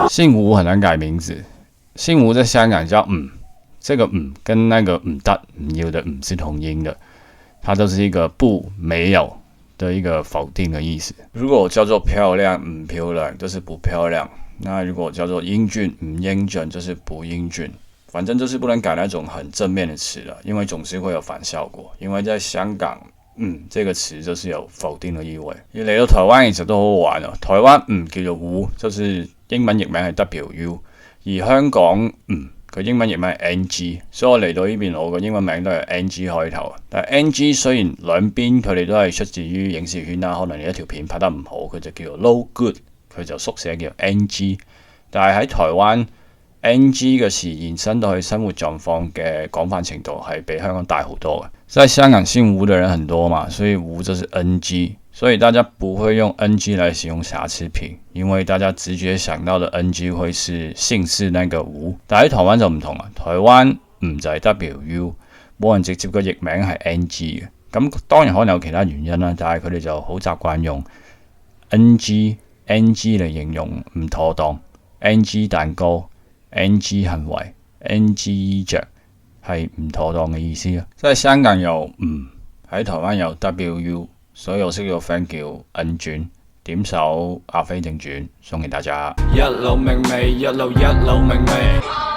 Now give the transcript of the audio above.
姓吴很难改名字，姓吴在香港叫这个跟那个唔得唔要的是同音的，它都是一个不没有的一个否定的意思。如果叫做漂亮唔漂亮，就是不漂亮；那如果叫做英俊唔英俊，就是不英俊。反正就是不能改那种很正面的词了，因为总是会有反效果。因为在香港，这个詞就是有否定嘅意味。而嚟到台灣其實都好好玩啊！台灣叫做烏，就是英文譯名係 WU， 而香港佢英文譯名係 NG， 所以我嚟到呢邊我個英文名都係 NG 開頭。但係 NG 雖然兩邊佢哋都係出自於影視圈啦，可能你一條片拍得唔好，佢就叫做 no good， 佢就縮寫叫 NG。但係喺台灣 NG 嘅詞延伸到去生活狀況嘅廣泛程度係比香港大好多嘅。在香港姓吳的人很多嘛，所以吳就是 NG， 所以大家不會用 NG 來形容瑕疵品，因為大家直覺想到的 NG 會是姓氏那個吳。但喺台灣就唔同啦，台灣就係 WU， 冇人直接個譯名係 NG 嘅。咁當然可能有其他原因啦，但係佢哋就好習慣用 NG 嚟形容唔妥當 ，NG 蛋糕、NG 行為、NG 衣着。係唔妥當嘅意思啊！即係香港有喺台灣有 WU， 所以我識咗個 friend 叫恩轉，點首《阿飛正傳》送給大家。一路明媚，一路明媚。